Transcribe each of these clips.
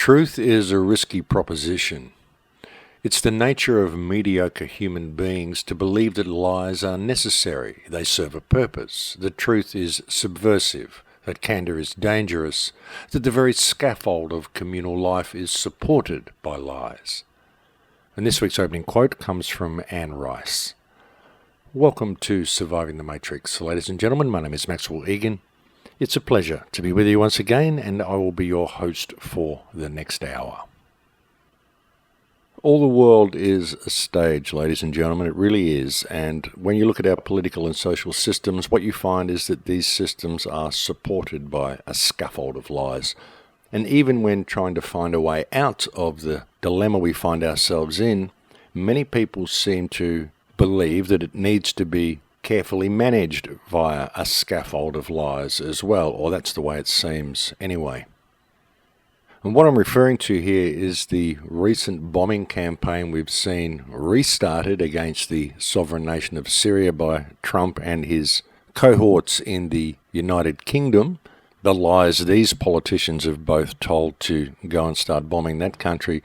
Truth is a risky proposition. It's the nature of mediocre human beings to believe that lies are necessary, they serve a purpose, that truth is subversive, that candour is dangerous, that the very scaffold of communal life is supported by lies. And this week's opening quote comes from Anne Rice. Welcome to Surviving the Matrix, ladies and gentlemen. My name is Maxwell Egan. It's a pleasure to be with you once again, and I will be your host for the next hour. All the world is a stage, ladies and gentlemen, it really is. And when you look at our political and social systems, what you find is that these systems are supported by a scaffold of lies. And even when trying to find a way out of the dilemma we find ourselves in, many people seem to believe that it needs to be carefully managed via a scaffold of lies as well, or that's the way it seems anyway. And what I'm referring to here is the recent bombing campaign we've seen restarted against the sovereign nation of Syria by Trump and his cohorts in the United Kingdom. The lies these politicians have both told to go and start bombing that country.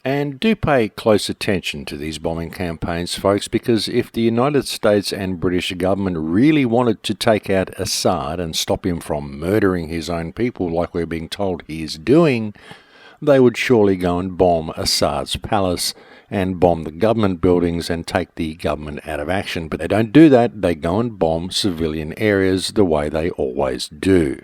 And do pay close attention to these bombing campaigns, folks, because if the United States and British government really wanted to take out Assad and stop him from murdering his own people like we're being told he is doing, they would surely go and bomb Assad's palace and bomb the government buildings and take the government out of action. But they don't do that. They go and bomb civilian areas the way they always do.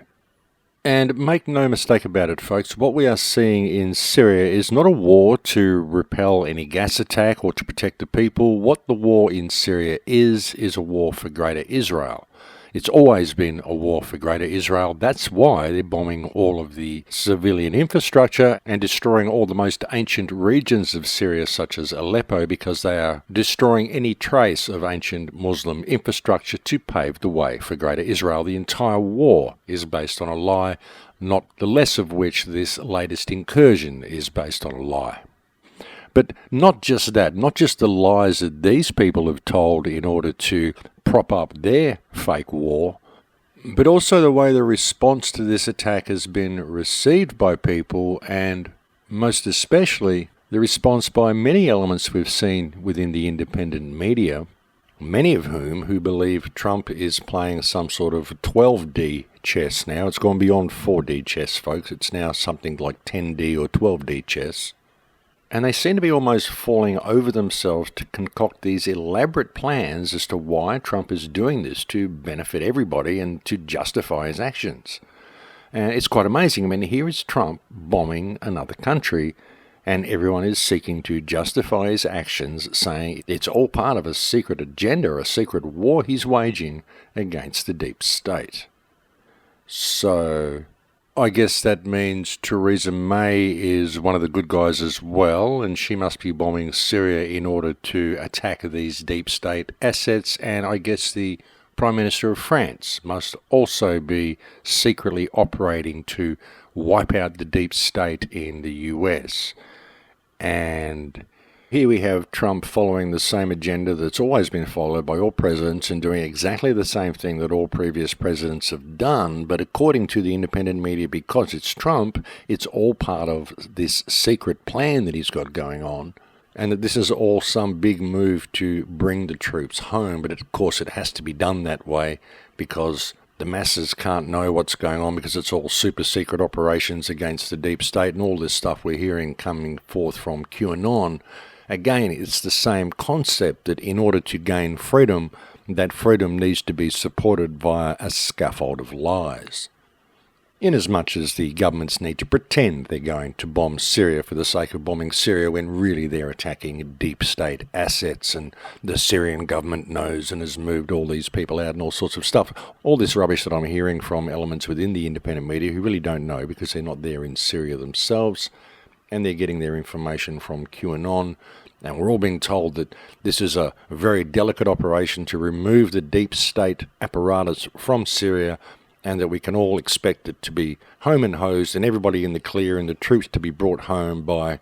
And make no mistake about it, folks, what we are seeing in Syria is not a war to repel any gas attack or to protect the people. What the war in Syria is a war for Greater Israel. It's always been a war for Greater Israel. That's why they're bombing all of the civilian infrastructure and destroying all the most ancient regions of Syria, such as Aleppo, because they are destroying any trace of ancient Muslim infrastructure to pave the way for Greater Israel. The entire war is based on a lie, not the less of which this latest incursion is based on a lie. But not just that, not just the lies that these people have told in order to prop up their fake war, but also the way the response to this attack has been received by people, and most especially the response by many elements we've seen within the independent media, many of who believe Trump is playing some sort of 12D chess now. It's gone beyond 4D chess, folks. It's now something like 10D or 12D chess. And they seem to be almost falling over themselves to concoct these elaborate plans as to why Trump is doing this to benefit everybody and to justify his actions. And it's quite amazing. I mean, here is Trump bombing another country, and everyone is seeking to justify his actions, saying it's all part of a secret agenda, a secret war he's waging against the deep state. So I guess that means Theresa May is one of the good guys as well, and she must be bombing Syria in order to attack these deep state assets. And I guess the Prime Minister of France must also be secretly operating to wipe out the deep state in the US. And here we have Trump following the same agenda that's always been followed by all presidents and doing exactly the same thing that all previous presidents have done. But according to the independent media, because it's Trump, it's all part of this secret plan that he's got going on, and that this is all some big move to bring the troops home. But of course it has to be done that way because the masses can't know what's going on, because it's all super secret operations against the deep state and all this stuff we're hearing coming forth from QAnon. Again, it's the same concept that in order to gain freedom, that freedom needs to be supported via a scaffold of lies. Inasmuch as the governments need to pretend they're going to bomb Syria for the sake of bombing Syria when really they're attacking deep state assets, and the Syrian government knows and has moved all these people out and all sorts of stuff. All this rubbish that I'm hearing from elements within the independent media who really don't know because they're not there in Syria themselves, and they're getting their information from QAnon. And we're all being told that this is a very delicate operation to remove the deep state apparatus from Syria, and that we can all expect it to be home and hosed and everybody in the clear and the troops to be brought home by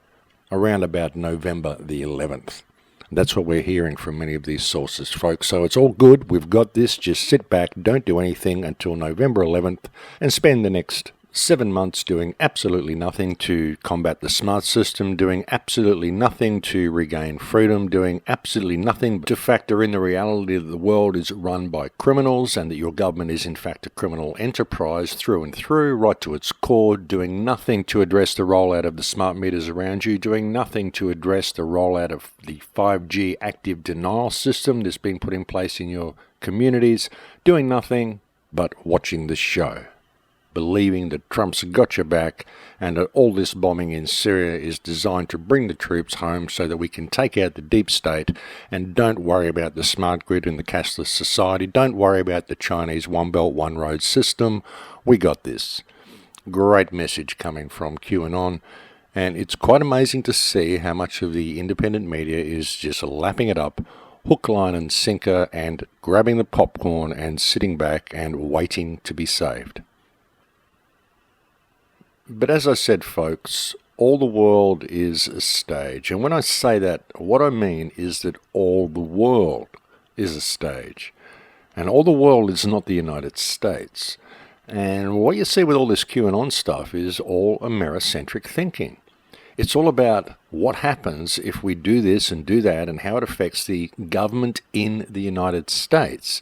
around about November the 11th. That's what we're hearing from many of these sources, folks. So it's all good. We've got this. Just sit back. Don't do anything until November 11th and spend the next 7 months doing absolutely nothing to combat the smart system, doing absolutely nothing to regain freedom, doing absolutely nothing to factor in the reality that the world is run by criminals and that your government is in fact a criminal enterprise through and through, right to its core, doing nothing to address the rollout of the smart meters around you, doing nothing to address the rollout of the 5G active denial system that's been put in place in your communities, doing nothing but watching the show, believing that Trump's got your back and that all this bombing in Syria is designed to bring the troops home so that we can take out the deep state, and don't worry about the smart grid and the cashless society. Don't worry about the Chinese One Belt, One Road system. We got this. Great message coming from QAnon, and it's quite amazing to see how much of the independent media is just lapping it up, hook, line and sinker, and grabbing the popcorn and sitting back and waiting to be saved. But as I said, folks, all the world is a stage. And when I say that, what I mean is that all the world is a stage. And all the world is not the United States. And what you see with all this QAnon stuff is all Americentric thinking. It's all about what happens if we do this and do that and how it affects the government in the United States.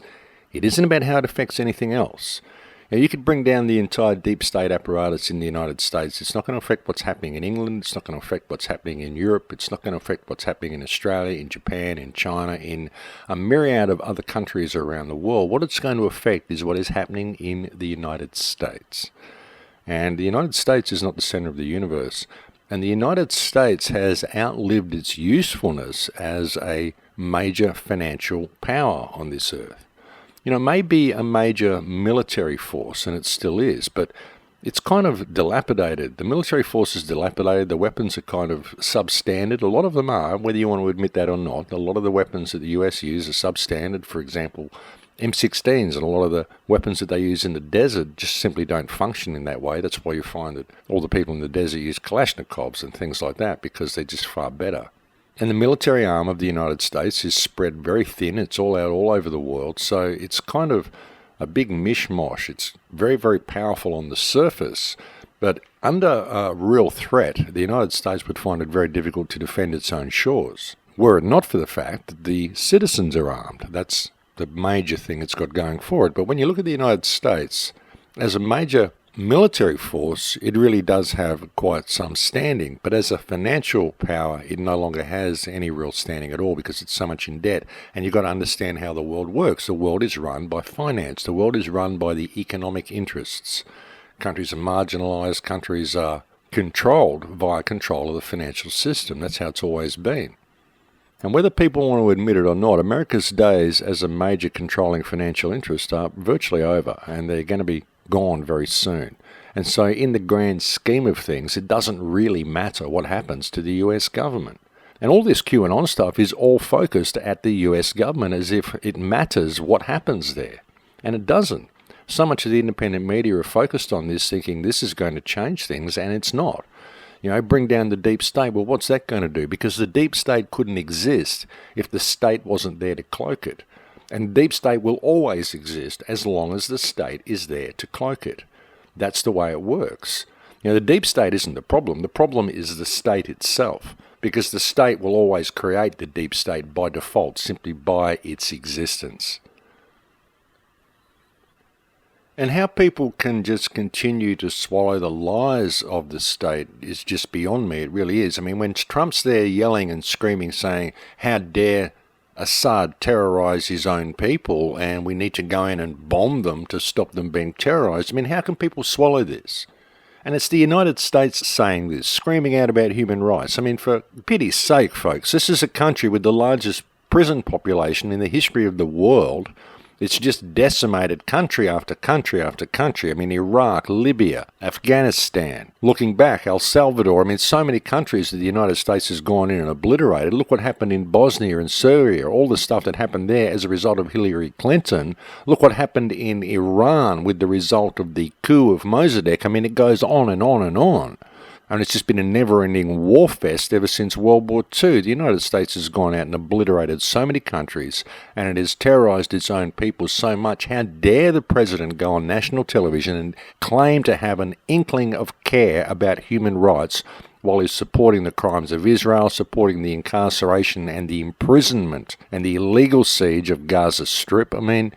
It isn't about how it affects anything else. Now, you could bring down the entire deep state apparatus in the United States. It's not going to affect what's happening in England. It's not going to affect what's happening in Europe. It's not going to affect what's happening in Australia, in Japan, in China, in a myriad of other countries around the world. What it's going to affect is what is happening in the United States. And the United States is not the center of the universe. And the United States has outlived its usefulness as a major financial power on this earth. You know, it may be a major military force, and it still is, but it's kind of dilapidated. The military force is dilapidated. The weapons are kind of substandard. A lot of them are, whether you want to admit that or not. A lot of the weapons that the US use are substandard. For example, M16s and a lot of the weapons that they use in the desert just simply don't function in that way. That's why you find that all the people in the desert use Kalashnikovs and things like that, because they're just far better. And the military arm of the United States is spread very thin. It's all out all over the world. So it's kind of a big mishmash. It's very, very powerful on the surface. But under a real threat, the United States would find it very difficult to defend its own shores, were it not for the fact that the citizens are armed. That's the major thing it's got going for it. But when you look at the United States as a major military force, it really does have quite some standing, but as a financial power, it no longer has any real standing at all because it's so much in debt. And you've got to understand how the world works. The world is run by finance. The world is run by the economic interests. Countries are marginalized. Countries are controlled via control of the financial system. That's how it's always been. And whether people want to admit it or not, America's days as a major controlling financial interest are virtually over, and they're going to be gone very soon. And so in the grand scheme of things, it doesn't really matter what happens to the US government. And all this QAnon stuff is all focused at the US government as if it matters what happens there. And it doesn't. So much of the independent media are focused on this, thinking this is going to change things, and it's not. You know, bring down the deep state. Well, what's that going to do? Because the deep state couldn't exist if the state wasn't there to cloak it. And deep state will always exist as long as the state is there to cloak it. That's the way it works. You know, the deep state isn't the problem. The problem is the state itself, because the state will always create the deep state by default, simply by its existence. And how people can just continue to swallow the lies of the state is just beyond me. It really is. I mean, when Trump's there yelling and screaming, saying, how dare Assad terrorize his own people and we need to go in and bomb them to stop them being terrorized. I mean, how can people swallow this? And it's the United States saying this, screaming out about human rights. I mean, for pity's sake, folks, this is a country with the largest prison population in the history of the world. It's just decimated country after country after country. I mean, Iraq, Libya, Afghanistan. Looking back, El Salvador. I mean, so many countries that the United States has gone in and obliterated. Look what happened in Bosnia and Syria, all the stuff that happened there as a result of Hillary Clinton. Look what happened in Iran with the result of the coup of Mossadegh. I mean, it goes on and on and on. And it's just been a never-ending war fest ever since World War II. The United States has gone out and obliterated so many countries, and it has terrorized its own people so much. How dare the president go on national television and claim to have an inkling of care about human rights while he's supporting the crimes of Israel, supporting the incarceration and the imprisonment and the illegal siege of Gaza Strip. I mean,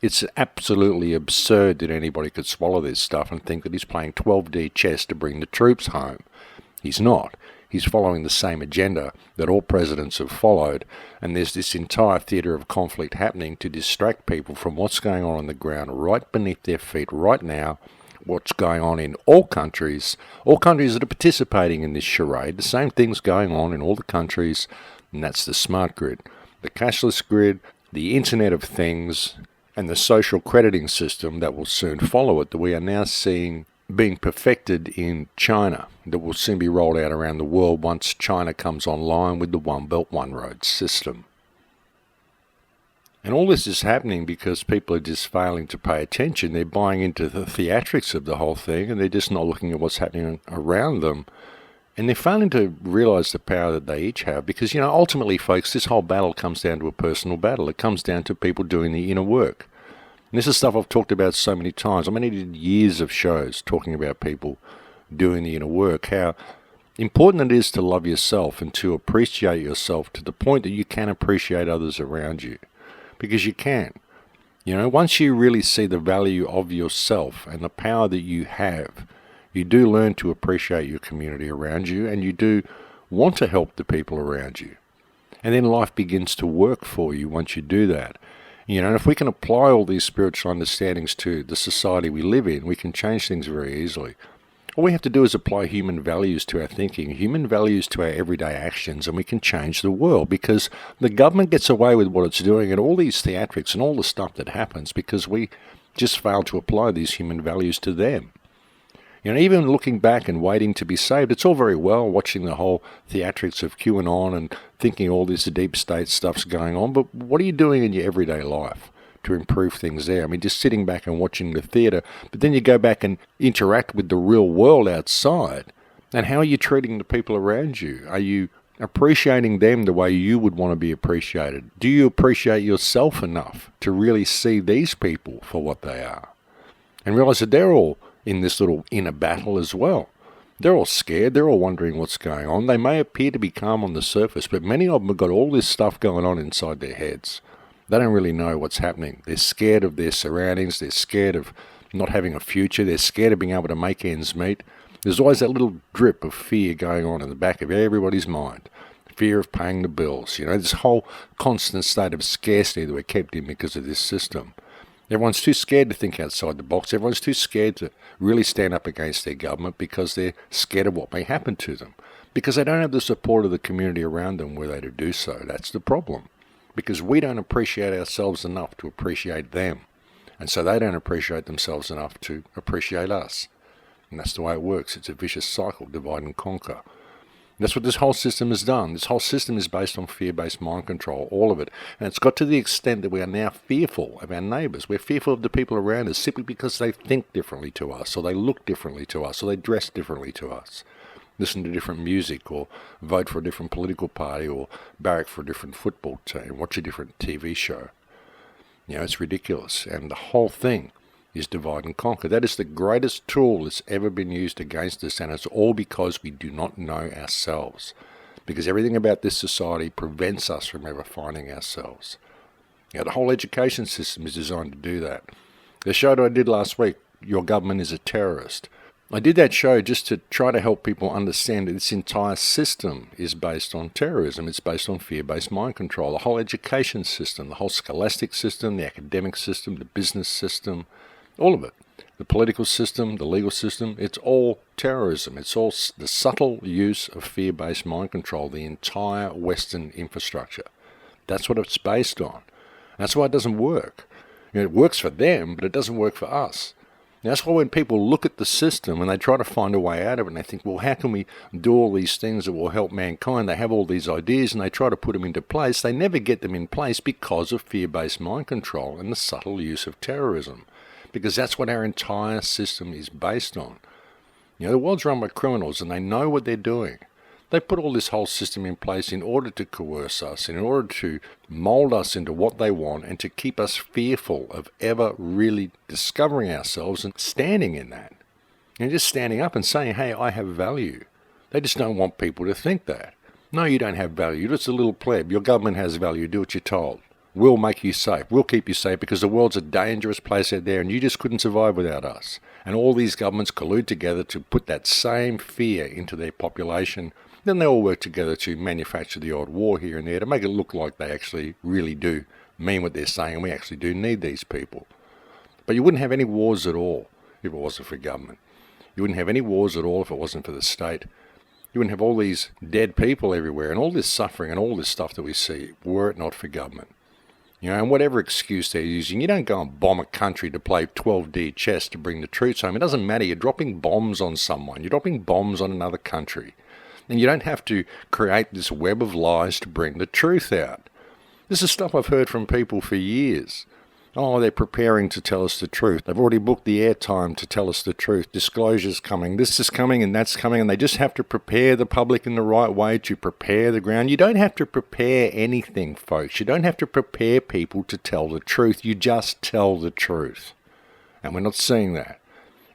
it's absolutely absurd that anybody could swallow this stuff and think that he's playing 12D chess to bring the troops home. He's not. He's following the same agenda that all presidents have followed, and there's this entire theatre of conflict happening to distract people from what's going on the ground right beneath their feet right now, what's going on in all countries that are participating in this charade. The same thing's going on in all the countries, and that's the smart grid, the cashless grid, the Internet of Things, and the social crediting system that will soon follow it, that we are now seeing being perfected in China, that will soon be rolled out around the world once China comes online with the One Belt, One Road system. And all this is happening because people are just failing to pay attention. They're buying into the theatrics of the whole thing, and they're just not looking at what's happening around them. And they're failing to realise the power that they each have. Because, ultimately, folks, this whole battle comes down to a personal battle. It comes down to people doing the inner work. And this is stuff I've talked about so many times. I mean, I did years of shows talking about people doing the inner work, how important it is to love yourself and to appreciate yourself to the point that you can appreciate others around you. Because you can. Once you really see the value of yourself and the power that you have, you do learn to appreciate your community around you, and you do want to help the people around you. And then life begins to work for you once you do that. And if we can apply all these spiritual understandings to the society we live in, we can change things very easily. All we have to do is apply human values to our thinking, human values to our everyday actions, and we can change the world, because the government gets away with what it's doing and all these theatrics and all the stuff that happens because we just fail to apply these human values to them. Even looking back and waiting to be saved, it's all very well watching the whole theatrics of QAnon and thinking all this deep state stuff's going on, but what are you doing in your everyday life to improve things there? I mean, just sitting back and watching the theatre, but then you go back and interact with the real world outside, and how are you treating the people around you? Are you appreciating them the way you would want to be appreciated? Do you appreciate yourself enough to really see these people for what they are? And realise that they're all in this little inner battle as well. They're all scared. They're all wondering what's going on. They may appear to be calm on the surface, but many of them have got all this stuff going on inside their heads. They don't really know what's happening. They're scared of their surroundings. They're scared of not having a future. They're scared of being able to make ends meet. There's always that little drip of fear going on in the back of everybody's mind. Fear of paying the bills. This whole constant state of scarcity that we're kept in because of this system. Everyone's too scared to think outside the box. Everyone's too scared to really stand up against their government because they're scared of what may happen to them. Because they don't have the support of the community around them were they to do so. That's the problem. Because we don't appreciate ourselves enough to appreciate them. And so they don't appreciate themselves enough to appreciate us. And that's the way it works. It's a vicious cycle, divide and conquer. That's what this whole system has done. This whole system is based on fear-based mind control, all of it. And it's got to the extent that we are now fearful of our neighbours. We're fearful of the people around us simply because they think differently to us, or they look differently to us, or they dress differently to us, listen to different music, or vote for a different political party, or barrack for a different football team, watch a different TV show. It's ridiculous. And the whole thing is divide and conquer. That is the greatest tool that's ever been used against us, and it's all because we do not know ourselves. Because everything about this society prevents us from ever finding ourselves. The whole education system is designed to do that. The show that I did last week, Your Government is a Terrorist. I did that show just to try to help people understand that this entire system is based on terrorism. It's based on fear-based mind control. The whole education system, the whole scholastic system, the academic system, the business system, all of it. The political system, the legal system, it's all terrorism. It's all the subtle use of fear-based mind control, the entire Western infrastructure. That's what it's based on. And that's why it doesn't work. It works for them, but it doesn't work for us. And that's why when people look at the system and they try to find a way out of it, and they think, well, how can we do all these things that will help mankind? They have all these ideas and they try to put them into place. They never get them in place because of fear-based mind control and the subtle use of terrorism. Because that's what our entire system is based on. The world's run by criminals and they know what they're doing. They put all this whole system in place in order to coerce us, in order to mould us into what they want and to keep us fearful of ever really discovering ourselves and standing in that. Just standing up and saying, hey, I have value. They just don't want people to think that. No, you don't have value. You're just a little pleb. Your government has value. Do what you're told. We'll make you safe. We'll keep you safe because the world's a dangerous place out there and you just couldn't survive without us. And all these governments collude together to put that same fear into their population. Then they all work together to manufacture the odd war here and there to make it look like they actually really do mean what they're saying and we actually do need these people. But you wouldn't have any wars at all if it wasn't for government. You wouldn't have any wars at all if it wasn't for the state. You wouldn't have all these dead people everywhere and all this suffering and all this stuff that we see were it not for government. And whatever excuse they're using, you don't go and bomb a country to play 12D chess to bring the troops home. It doesn't matter. You're dropping bombs on someone. You're dropping bombs on another country. And you don't have to create this web of lies to bring the truth out. This is stuff I've heard from people for years. Oh, they're preparing to tell us the truth. They've already booked the airtime to tell us the truth. Disclosure's coming. This is coming and that's coming. And they just have to prepare the public in the right way to prepare the ground. You don't have to prepare anything, folks. You don't have to prepare people to tell the truth. You just tell the truth. And we're not seeing that.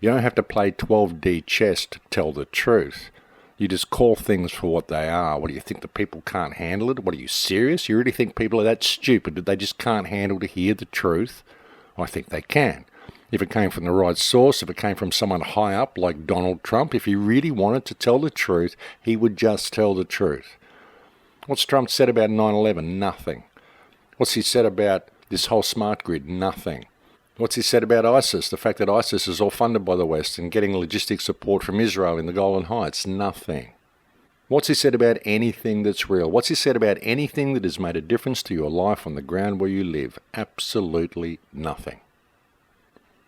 You don't have to play 12D chess to tell the truth. You just call things for what they are. What do you think, the people can't handle it? What, are you serious? You really think people are that stupid that they just can't handle to hear the truth? I think they can. If it came from the right source, if it came from someone high up like Donald Trump, if he really wanted to tell the truth, he would just tell the truth. What's Trump said about 9/11? Nothing. What's he said about this whole smart grid? Nothing. What's he said about ISIS? The fact that ISIS is all funded by the West and getting logistic support from Israel in the Golan Heights? Nothing. What's he said about anything that's real? What's he said about anything that has made a difference to your life on the ground where you live? Absolutely nothing.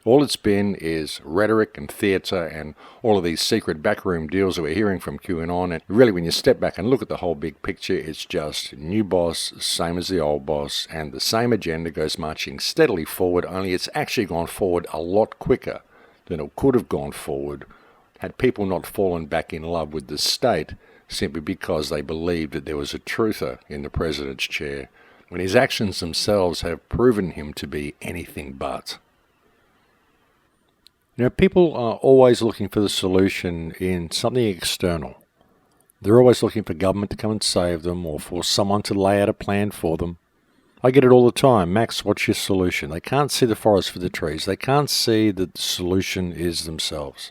All it's been is rhetoric and theatre and all of these secret backroom deals that we're hearing from QAnon. And really, when you step back and look at the whole big picture, it's just new boss, same as the old boss, and the same agenda goes marching steadily forward, only it's actually gone forward a lot quicker than it could have gone forward had people not fallen back in love with the state simply because they believed that there was a truther in the president's chair, when his actions themselves have proven him to be anything but. People are always looking for the solution in something external. They're always looking for government to come and save them or for someone to lay out a plan for them. I get it all the time. Max, what's your solution? They can't see the forest for the trees. They can't see that the solution is themselves.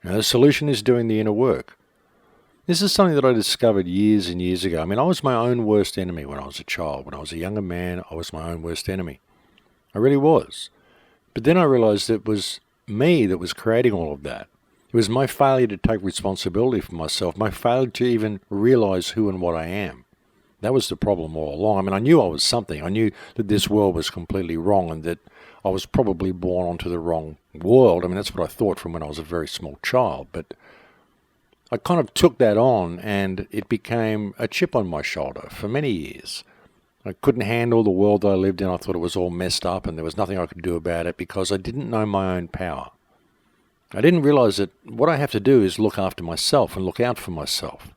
The solution is doing the inner work. This is something that I discovered years and years ago. I was my own worst enemy when I was a child. When I was a younger man, I was my own worst enemy. I really was. But then I realized it was me that was creating all of that. It was my failure to take responsibility for myself, my failure to even realize who and what I am. That was the problem all along. I knew I was something. I knew that this world was completely wrong and that I was probably born onto the wrong world. That's what I thought from when I was a very small child. But I kind of took that on and it became a chip on my shoulder for many years. I couldn't handle the world I lived in. I thought it was all messed up and there was nothing I could do about it because I didn't know my own power. I didn't realize that what I have to do is look after myself and look out for myself.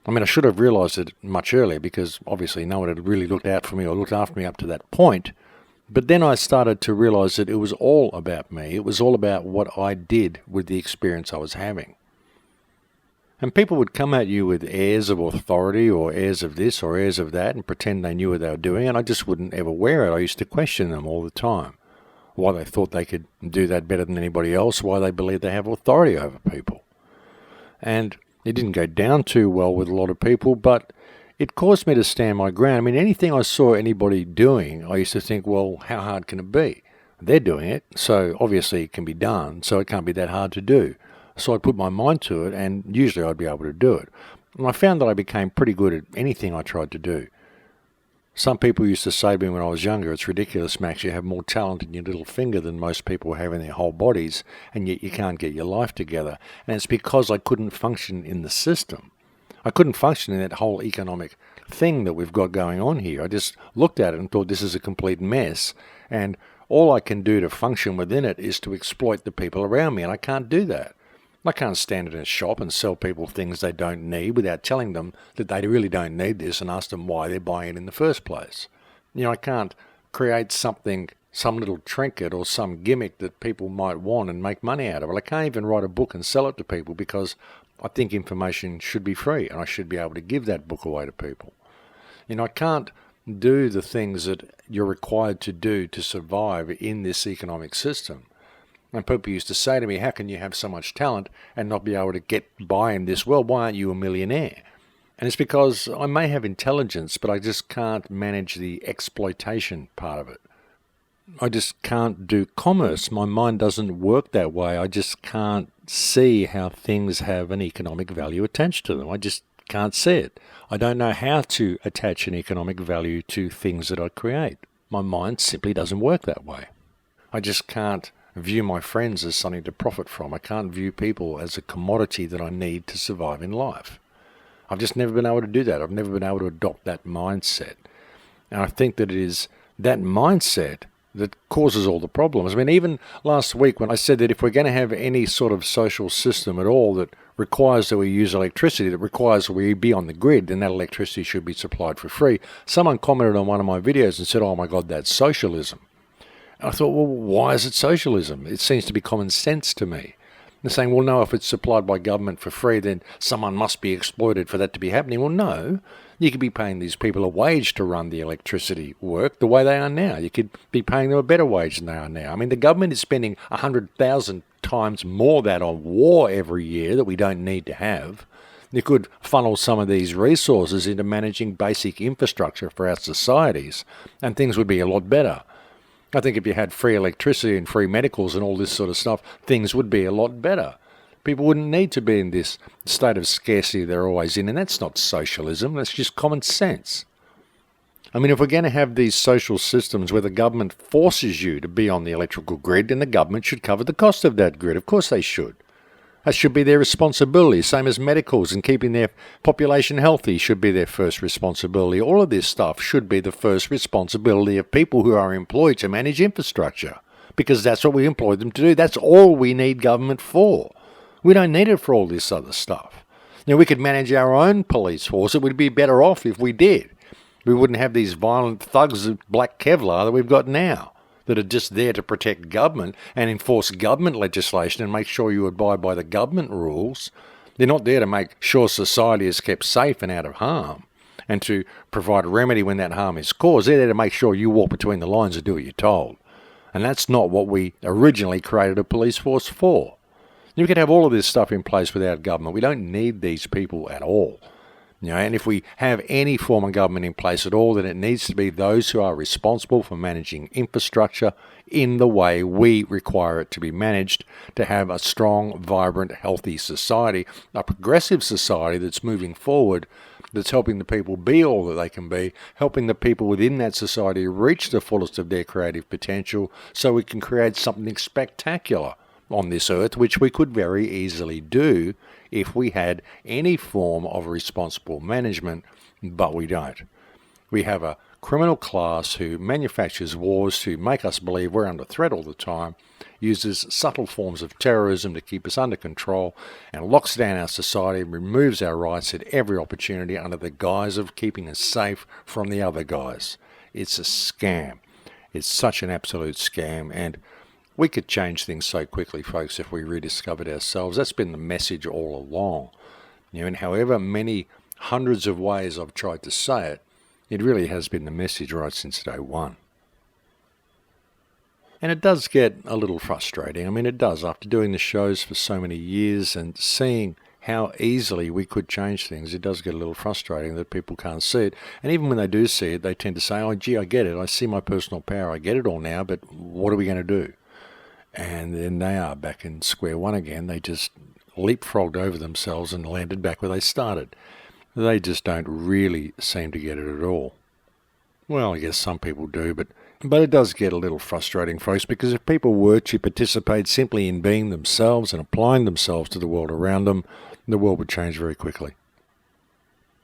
I should have realized it much earlier because obviously no one had really looked out for me or looked after me up to that point. But then I started to realize that it was all about me. It was all about what I did with the experience I was having. And people would come at you with airs of authority or airs of this or airs of that and pretend they knew what they were doing, and I just wouldn't ever wear it. I used to question them all the time. Why they thought they could do that better than anybody else, why they believed they have authority over people. And it didn't go down too well with a lot of people, but it caused me to stand my ground. Anything I saw anybody doing, I used to think, well, how hard can it be? They're doing it, so obviously it can be done, so it can't be that hard to do. So I'd put my mind to it, and usually I'd be able to do it. And I found that I became pretty good at anything I tried to do. Some people used to say to me when I was younger, it's ridiculous, Max, you have more talent in your little finger than most people have in their whole bodies, and yet you can't get your life together. And it's because I couldn't function in the system. I couldn't function in that whole economic thing that we've got going on here. I just looked at it and thought this is a complete mess, and all I can do to function within it is to exploit the people around me, and I can't do that. I can't stand in a shop and sell people things they don't need without telling them that they really don't need this and ask them why they're buying it in the first place. I can't create something, some little trinket or some gimmick that people might want and make money out of it. I can't even write a book and sell it to people because I think information should be free and I should be able to give that book away to people. I can't do the things that you're required to do to survive in this economic system. And people used to say to me, how can you have so much talent and not be able to get by in this world? Why aren't you a millionaire? And it's because I may have intelligence, but I just can't manage the exploitation part of it. I just can't do commerce. My mind doesn't work that way. I just can't see how things have an economic value attached to them. I just can't see it. I don't know how to attach an economic value to things that I create. My mind simply doesn't work that way. I just can't view my friends as something to profit from. I can't view people as a commodity that I need to survive in life. I've just never been able to do that. I've never been able to adopt that mindset. And I think that it is that mindset that causes all the problems. I mean, even last week when I said that if we're going to have any sort of social system at all that requires that we use electricity, that requires that we be on the grid, then that electricity should be supplied for free. Someone commented on one of my videos and said, oh my God, that's socialism. And I thought, well, why is it socialism? It seems to be common sense to me. They're saying, well, no, if it's supplied by government for free, then someone must be exploited for that to be happening. Well, no, you could be paying these people a wage to run the electricity work the way they are now. You could be paying them a better wage than they are now. I mean, the government is spending 100,000 times more that on war every year that we don't need to have. You could funnel some of these resources into managing basic infrastructure for our societies, and things would be a lot better. I think if you had free electricity and free medicals and all this sort of stuff, things would be a lot better. People wouldn't need to be in this state of scarcity they're always in, and that's not socialism, that's just common sense. I mean, if we're going to have these social systems where the government forces you to be on the electrical grid, then the government should cover the cost of that grid. Of course they should. That should be their responsibility, same as medicals and keeping their population healthy should be their first responsibility. All of this stuff should be the first responsibility of people who are employed to manage infrastructure, because that's what we employ them to do. That's all we need government for. We don't need it for all this other stuff. We could manage our own police force. It would be better off if we did. We wouldn't have these violent thugs of black Kevlar that we've got now, that are just there to protect government and enforce government legislation and make sure you abide by the government rules. They're not there to make sure society is kept safe and out of harm and to provide a remedy when that harm is caused. They're there to make sure you walk between the lines and do what you're told. And that's not what we originally created a police force for. You could have all of this stuff in place without government. We don't need these people at all. And if we have any form of government in place at all, then it needs to be those who are responsible for managing infrastructure in the way we require it to be managed to have a strong, vibrant, healthy society, a progressive society that's moving forward, that's helping the people be all that they can be, helping the people within that society reach the fullest of their creative potential so we can create something spectacular on this earth, which we could very easily do if we had any form of responsible management, but we don't. We have a criminal class who manufactures wars to make us believe we're under threat all the time, uses subtle forms of terrorism to keep us under control, and locks down our society and removes our rights at every opportunity under the guise of keeping us safe from the other guys. It's a scam. It's such an absolute scam, and we could change things so quickly, folks, if we rediscovered ourselves. That's been the message all along. And however many hundreds of ways I've tried to say it, it really has been the message right since day one. And it does get a little frustrating. I mean, it does. After doing the shows for so many years and seeing how easily we could change things, it does get a little frustrating that people can't see it. And even when they do see it, they tend to say, oh, gee, I get it. I see my personal power. I get it all now, but what are we going to do? And then they are back in square one again. They just leapfrogged over themselves and landed back where they started. They just don't really seem to get it at all. Well, I guess some people do, but it does get a little frustrating, folks, because if people were to participate simply in being themselves and applying themselves to the world around them, the world would change very quickly.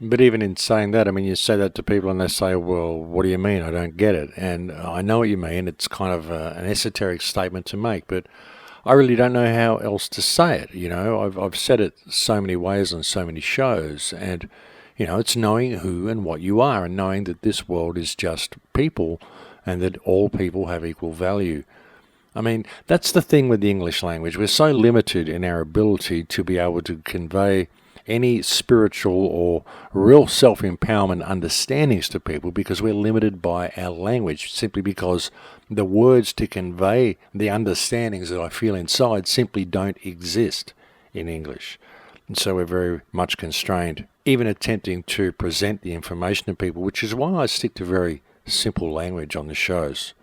But even in saying that, I mean, you say that to people and they say, well, what do you mean? I don't get it. And I know what you mean. It's kind of an esoteric statement to make, but I really don't know how else to say it. I've said it so many ways on so many shows, and it's knowing who and what you are, and knowing that this world is just people, and that all people have equal value. I mean, that's the thing with the English language. We're so limited in our ability to be able to convey any spiritual or real self-empowerment understandings to people because we're limited by our language, simply because the words to convey the understandings that I feel inside simply don't exist in English. And so we're very much constrained, even attempting to present the information to people, which is why I stick to very simple language on the shows.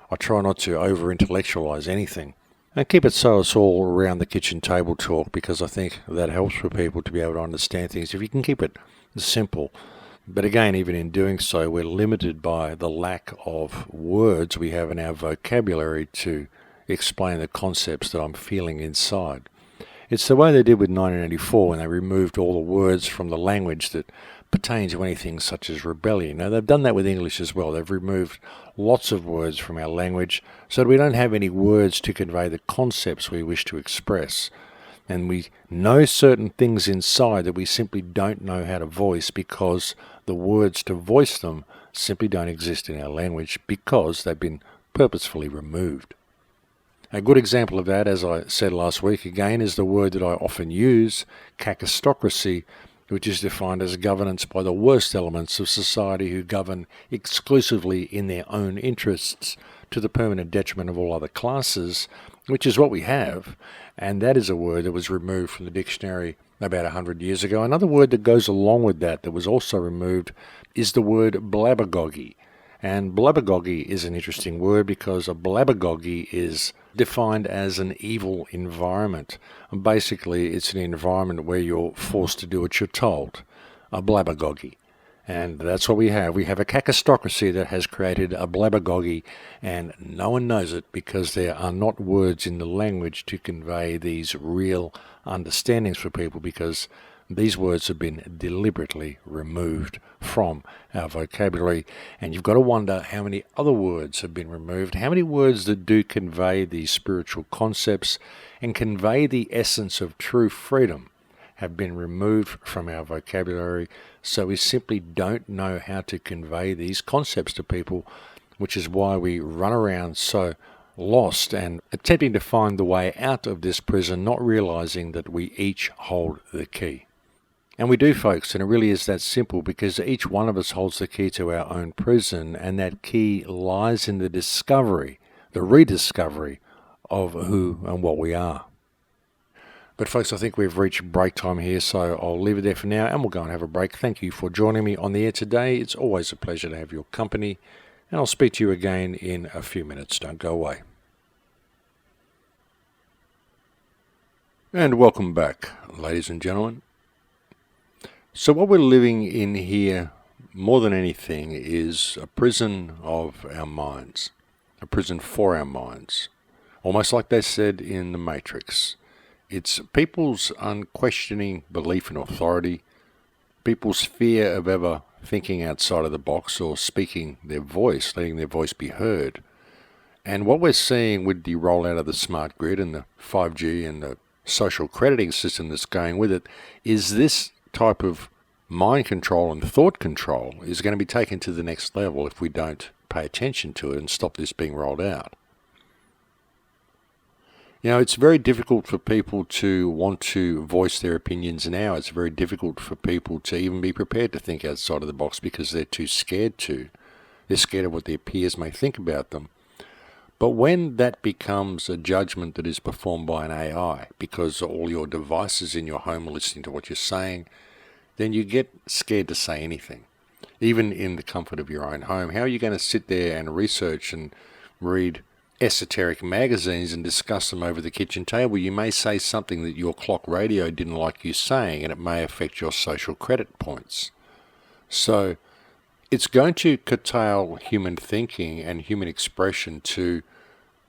I try not to over-intellectualize anything. And keep it so it's all around the kitchen table talk, because I think that helps for people to be able to understand things if you can keep it simple. But again, even in doing so, we're limited by the lack of words we have in our vocabulary to explain the concepts that I'm feeling inside. It's the way they did with 1984 when they removed all the words from the language that pertain to anything such as rebellion. Now, they've done that with English as well. They've removed lots of words from our language so that we don't have any words to convey the concepts we wish to express. And we know certain things inside that we simply don't know how to voice because the words to voice them simply don't exist in our language because they've been purposefully removed. A good example of that, as I said last week again, is the word that I often use, cacistocracy, which is defined as governance by the worst elements of society who govern exclusively in their own interests to the permanent detriment of all other classes, which is what we have, and that is a word that was removed from the dictionary about 100 years ago. Another word that goes along with that was also removed is the word blabbergoggy. And blabbergoggy is an interesting word because a blabbergoggy is defined as an evil environment. And basically, it's an environment where you're forced to do what you're told, a blabbergoggy. And that's what we have. We have a cacistocracy that has created a blabbergoggy, and no one knows it because there are not words in the language to convey these real understandings for people, because these words have been deliberately removed from our vocabulary. And you've got to wonder how many other words have been removed, how many words that do convey these spiritual concepts and convey the essence of true freedom have been removed from our vocabulary, so we simply don't know how to convey these concepts to people, which is why we run around so lost and attempting to find the way out of this prison, not realizing that we each hold the key. And we do, folks, and it really is that simple, because each one of us holds the key to our own prison, and that key lies in the discovery, the rediscovery of who and what we are. But folks, I think we've reached break time here, so I'll leave it there for now and we'll go and have a break. Thank you for joining me on the air today. It's always a pleasure to have your company, and I'll speak to you again in a few minutes. Don't go away. And welcome back, ladies and gentlemen. So what we're living in here, more than anything, is a prison of our minds, a prison for our minds, almost like they said in The Matrix. It's people's unquestioning belief in authority, people's fear of ever thinking outside of the box or speaking their voice, letting their voice be heard. And what we're seeing with the rollout of the smart grid and the 5G and the social crediting system that's going with it is this type of mind control and thought control is going to be taken to the next level if we don't pay attention to it and stop this being rolled out. You know, it's very difficult for people to want to voice their opinions now. It's very difficult for people to even be prepared to think outside of the box because they're too scared to. They're scared of what their peers may think about them. But when that becomes a judgment that is performed by an AI, because all your devices in your home are listening to what you're saying, then you get scared to say anything, even in the comfort of your own home. How are you going to sit there and research and read esoteric magazines and discuss them over the kitchen table? You may say something that your clock radio didn't like you saying, and it may affect your social credit points. So it's going to curtail human thinking and human expression to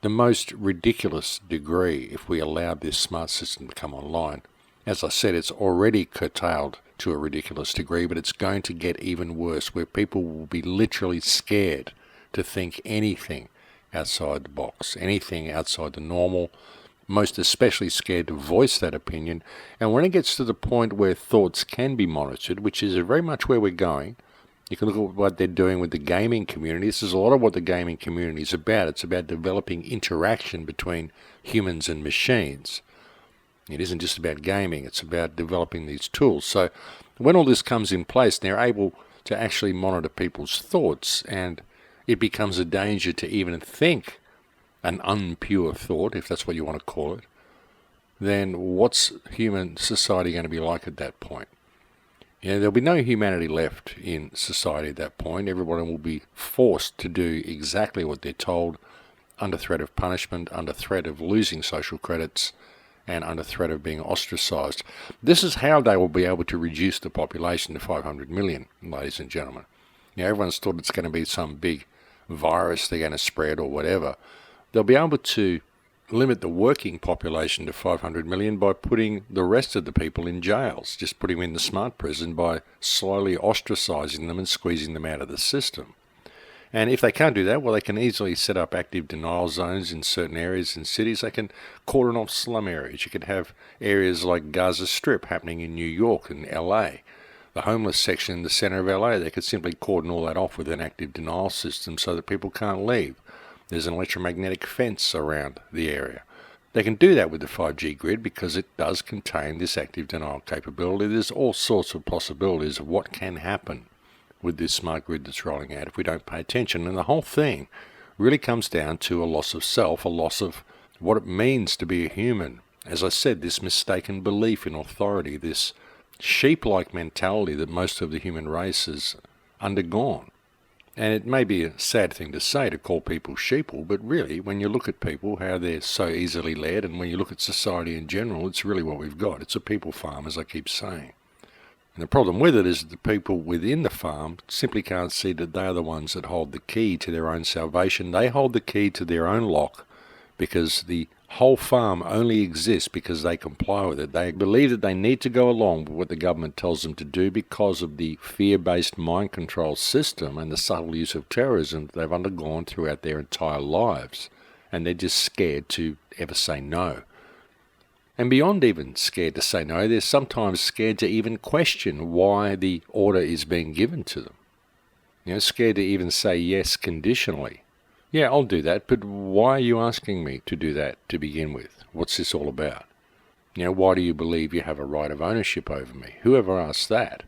the most ridiculous degree if we allow this smart system to come online. As I said, it's already curtailed to a ridiculous degree, but it's going to get even worse, where people will be literally scared to think anything outside the box, anything outside the normal, most especially scared to voice that opinion. And when it gets to the point where thoughts can be monitored, which is very much where we're going, you can look at what they're doing with the gaming community. This is a lot of what the gaming community is about. It's about developing interaction between humans and machines. It isn't just about gaming, it's about developing these tools. So when all this comes in place, they're able to actually monitor people's thoughts, and it becomes a danger to even think an unpure thought, if that's what you want to call it. Then what's human society going to be like at that point? There'll be no humanity left in society at that point. Everyone will be forced to do exactly what they're told, under threat of punishment, under threat of losing social credits, and under threat of being ostracised. This is how they will be able to reduce the population to 500 million, ladies and gentlemen. Everyone's thought it's going to be some big virus they're going to spread or whatever. They'll be able to limit the working population to 500 million by putting the rest of the people in jails, just putting them in the smart prison by slowly ostracizing them and squeezing them out of the system. And if they can't do that, well, they can easily set up active denial zones in certain areas in cities. They can cordon off slum areas. You could have areas like Gaza Strip happening in New York and LA. The homeless section in the center of LA, they could simply cordon all that off with an active denial system so that people can't leave. There's an electromagnetic fence around the area. They can do that with the 5G grid because it does contain this active denial capability. There's all sorts of possibilities of what can happen with this smart grid that's rolling out if we don't pay attention. And the whole thing really comes down to a loss of self, a loss of what it means to be a human. As I said, this mistaken belief in authority, this sheep-like mentality that most of the human race has undergone. And it may be a sad thing to say to call people sheeple, but really, when you look at people, how they're so easily led, and when you look at society in general, it's really what we've got. It's a people farm, as I keep saying. And the problem with it is that the people within the farm simply can't see that they are the ones that hold the key to their own salvation. They hold the key to their own lock because the whole farm only exists because they comply with it. They believe that they need to go along with what the government tells them to do because of the fear-based mind control system and the subtle use of terrorism that they've undergone throughout their entire lives. And they're just scared to ever say no. And beyond even scared to say no, they're sometimes scared to even question why the order is being given to them. Scared to even say yes conditionally. Yeah, I'll do that, but why are you asking me to do that to begin with? What's this all about? Why do you believe you have a right of ownership over me? Whoever asked that?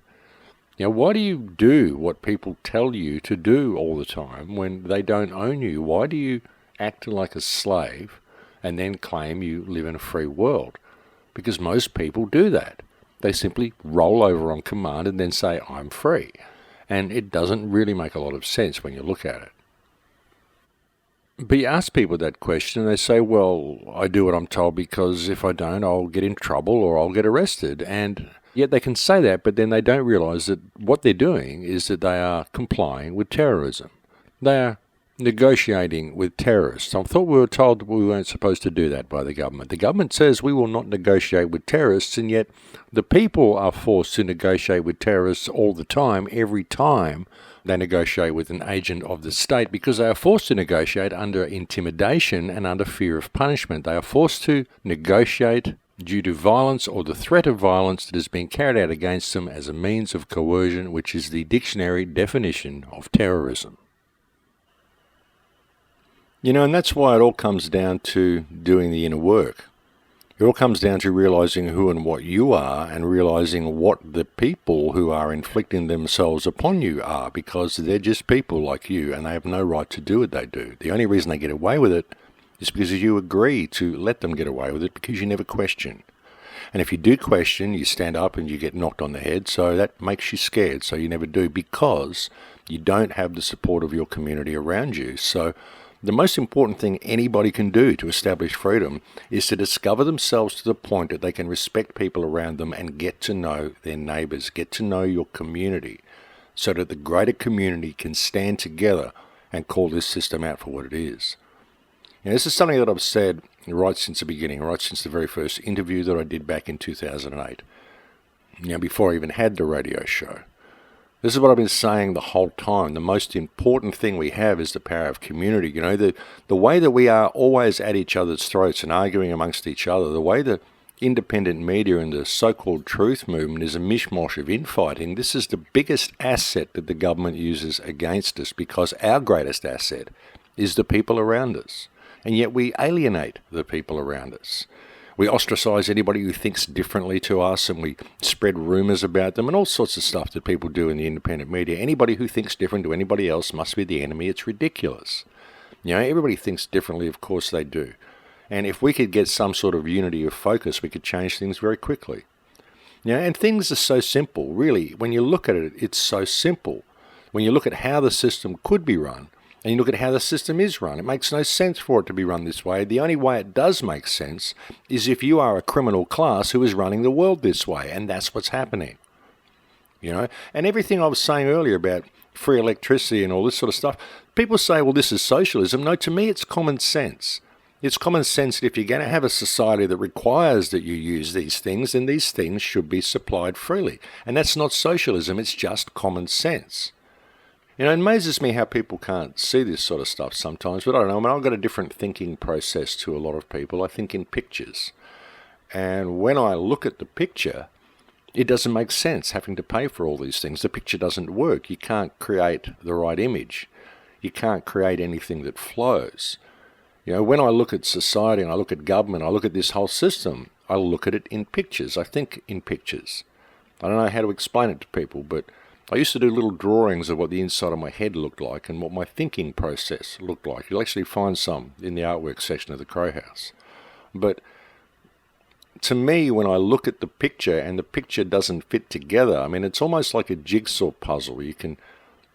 Why do you do what people tell you to do all the time when they don't own you? Why do you act like a slave and then claim you live in a free world? Because most people do that. They simply roll over on command and then say, I'm free. And it doesn't really make a lot of sense when you look at it. But you ask people that question and they say, well, I do what I'm told because if I don't, I'll get in trouble or I'll get arrested. And yet they can say that, but then they don't realize that what they're doing is that they are complying with terrorism. They are negotiating with terrorists. I thought we were told we weren't supposed to do that by the government. The government says we will not negotiate with terrorists, and yet the people are forced to negotiate with terrorists all the time, every time they negotiate with an agent of the state, because they are forced to negotiate under intimidation and under fear of punishment. They are forced to negotiate due to violence or the threat of violence that is being carried out against them as a means of coercion, which is the dictionary definition of terrorism. And that's why it all comes down to doing the inner work. It all comes down to realizing who and what you are and realizing what the people who are inflicting themselves upon you are, because they're just people like you and they have no right to do what they do. The only reason they get away with it is because you agree to let them get away with it because you never question. And if you do question, you stand up and you get knocked on the head, so that makes you scared, so you never do, because you don't have the support of your community around you. So the most important thing anybody can do to establish freedom is to discover themselves to the point that they can respect people around them and get to know their neighbours, get to know your community, so that the greater community can stand together and call this system out for what it is. This is something that I've said right since the beginning, right since the very first interview that I did back in 2008, before I even had the radio show. This is what I've been saying the whole time. The most important thing we have is the power of community. You know, the way that we are always at each other's throats and arguing amongst each other, the way that independent media and the so-called truth movement is a mishmash of infighting, this is the biggest asset that the government uses against us, because our greatest asset is the people around us. And yet we alienate the people around us. We ostracize anybody who thinks differently to us, and we spread rumors about them and all sorts of stuff that people do in the independent media. Anybody who thinks different to anybody else must be the enemy. It's ridiculous. You know, everybody thinks differently, of course they do. And if we could get some sort of unity of focus, we could change things very quickly. You know, and things are so simple, really. When you look at it, it's so simple. When you look at how the system could be run, and you look at how the system is run, it makes no sense for it to be run this way. The only way it does make sense is if you are a criminal class who is running the world this way, and that's what's happening. You know, and everything I was saying earlier about free electricity and all this sort of stuff, people say, well, this is socialism. No, to me, it's common sense. It's common sense that if you're going to have a society that requires that you use these things, then these things should be supplied freely. And that's not socialism, it's just common sense. You know, it amazes me how people can't see this sort of stuff sometimes, but I don't know. I mean, I've got a different thinking process to a lot of people. I think in pictures. And when I look at the picture, it doesn't make sense having to pay for all these things. The picture doesn't work. You can't create the right image. You can't create anything that flows. You know, when I look at society and I look at government, I look at this whole system, I look at it in pictures. I think in pictures. I don't know how to explain it to people, but I used to do little drawings of what the inside of my head looked like and what my thinking process looked like. You'll actually find some in the artwork section of the Crowhouse. But to me, when I look at the picture and the picture doesn't fit together, I mean, it's almost like a jigsaw puzzle. You can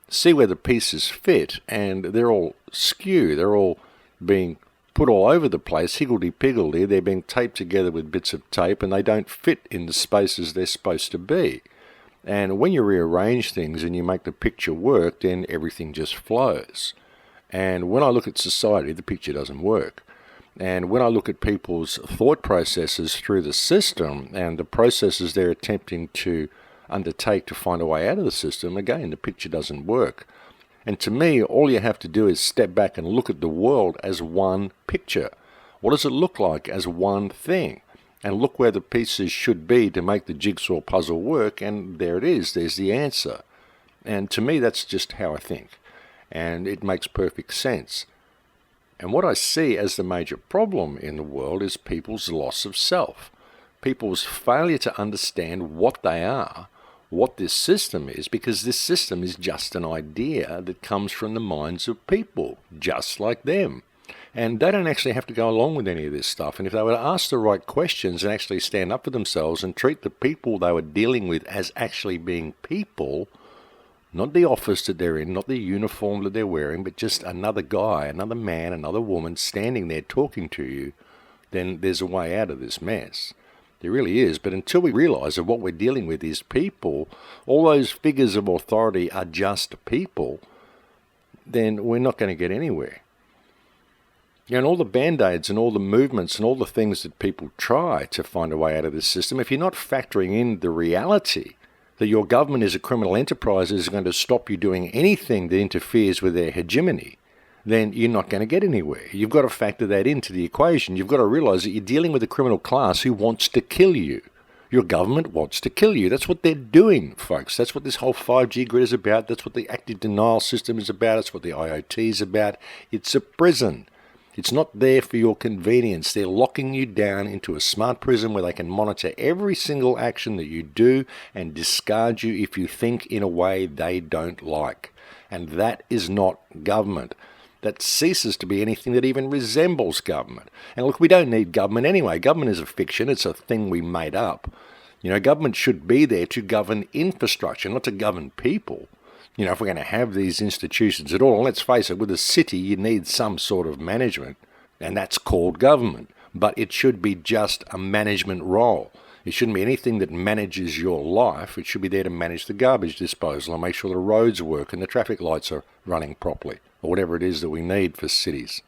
see where the pieces fit and they're all skew. They're all being put all over the place, higgledy-piggledy. They're being taped together with bits of tape and they don't fit in the spaces they're supposed to be. And when you rearrange things and you make the picture work, then everything just flows. And when I look at society, the picture doesn't work. And when I look at people's thought processes through the system and the processes they're attempting to undertake to find a way out of the system, again, the picture doesn't work. And to me, all you have to do is step back and look at the world as one picture. What does it look like as one thing? And look where the pieces should be to make the jigsaw puzzle work, and there it is, there's the answer. And to me, that's just how I think. And it makes perfect sense. And what I see as the major problem in the world is people's loss of self. People's failure to understand what they are, what this system is, because this system is just an idea that comes from the minds of people, just like them. And they don't actually have to go along with any of this stuff. And if they were to ask the right questions and actually stand up for themselves and treat the people they were dealing with as actually being people, not the office that they're in, not the uniform that they're wearing, but just another guy, another man, another woman standing there talking to you, then there's a way out of this mess. There really is. But until we realize that what we're dealing with is people, all those figures of authority are just people, then we're not going to get anywhere. You know, and all the band-aids and all the movements and all the things that people try to find a way out of this system, if you're not factoring in the reality that your government is a criminal enterprise that is going to stop you doing anything that interferes with their hegemony, then you're not going to get anywhere. You've got to factor that into the equation. You've got to realize that you're dealing with a criminal class who wants to kill you. Your government wants to kill you. That's what they're doing, folks. That's what this whole 5G grid is about. That's what the active denial system is about. It's what the IoT is about. It's a prison. It's not there for your convenience. They're locking you down into a smart prison where they can monitor every single action that you do and discard you if you think in a way they don't like. And that is not government. That ceases to be anything that even resembles government. And look, we don't need government anyway. Government is a fiction. It's a thing we made up. You know, government should be there to govern infrastructure, not to govern people. You know, if we're going to have these institutions at all, and let's face it, with a city you need some sort of management, and that's called government. But it should be just a management role. It shouldn't be anything that manages your life. It should be there to manage the garbage disposal and make sure the roads work and the traffic lights are running properly, or whatever it is that we need for cities.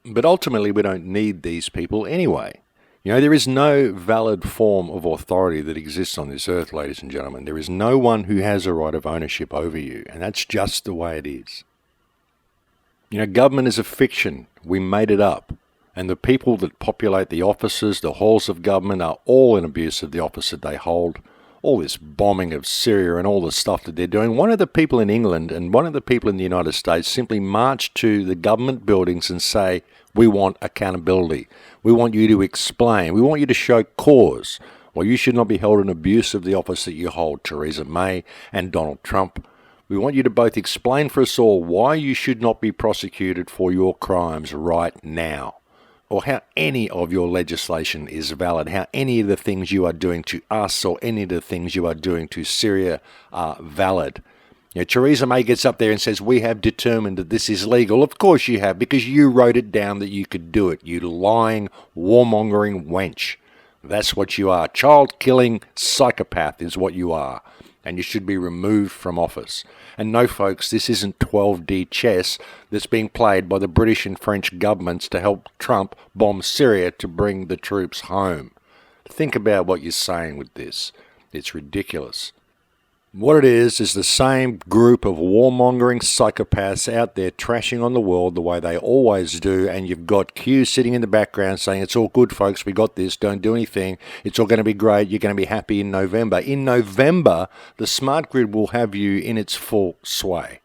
But ultimately we don't need these people anyway. There is no valid form of authority that exists on this earth, ladies and gentlemen. There is no one who has a right of ownership over you, and that's just the way it is. Government is a fiction. We made it up. And the people that populate the offices, the halls of government, are all in abuse of the office that they hold. All this bombing of Syria and all the stuff that they're doing. One of the people in England and one of the people in the United States simply march to the government buildings and say, we want accountability. We want you to explain. We want you to show cause. Well, you should not be held in abuse of the office that you hold, Theresa May and Donald Trump. We want you to both explain for us all why you should not be prosecuted for your crimes right now, or how any of your legislation is valid, how any of the things you are doing to us or any of the things you are doing to Syria are valid. Theresa May gets up there and says, we have determined that this is legal. Of course you have, because you wrote it down that you could do it, you lying, warmongering wench. That's what you are. Child-killing psychopath is what you are. And you should be removed from office. And no, folks, this isn't 12D chess that's being played by the British and French governments to help Trump bomb Syria to bring the troops home. Think about what you're saying with this. It's ridiculous. What it is the same group of warmongering psychopaths out there trashing on the world the way they always do, and you've got Q sitting in the background saying, it's all good, folks, we got this, don't do anything, it's all going to be great, you're going to be happy in November. In November, the smart grid will have you in its full sway.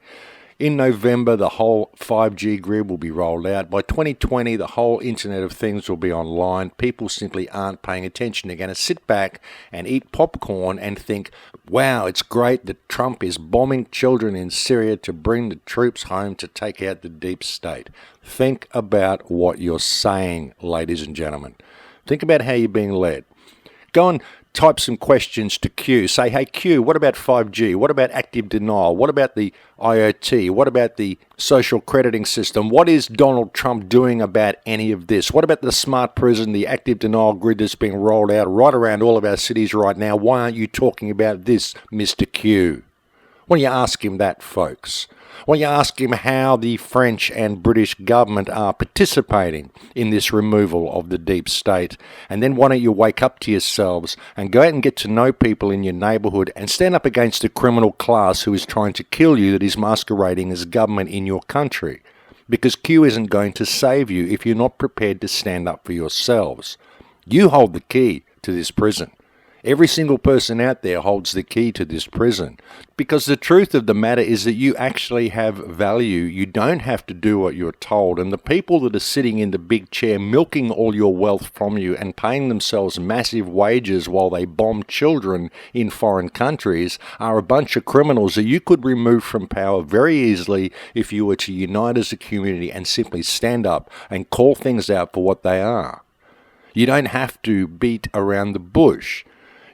In November, the whole 5G grid will be rolled out. By 2020, the whole Internet of Things will be online. People simply aren't paying attention. They're going to sit back and eat popcorn and think, wow, it's great that Trump is bombing children in Syria to bring the troops home to take out the deep state. Think about what you're saying, ladies and gentlemen. Think about how you're being led. Go and type some questions to Q. Say, hey, Q, what about 5G? What about active denial? What about the IoT? What about the social crediting system? What is Donald Trump doing about any of this? What about the smart prison, the active denial grid that's being rolled out right around all of our cities right now? Why aren't you talking about this, Mr. Q? Why don't you ask him that, folks? Why don't you ask him how the French and British government are participating in this removal of the deep state? And then why don't you wake up to yourselves and go out and get to know people in your neighbourhood and stand up against the criminal class who is trying to kill you, that is masquerading as government in your country? Because Q isn't going to save you if you're not prepared to stand up for yourselves. You hold the key to this prison. Every single person out there holds the key to this prison, because the truth of the matter is that you actually have value. You don't have to do what you're told, and the people that are sitting in the big chair milking all your wealth from you and paying themselves massive wages while they bomb children in foreign countries are a bunch of criminals that you could remove from power very easily if you were to unite as a community and simply stand up and call things out for what they are. You don't have to beat around the bush.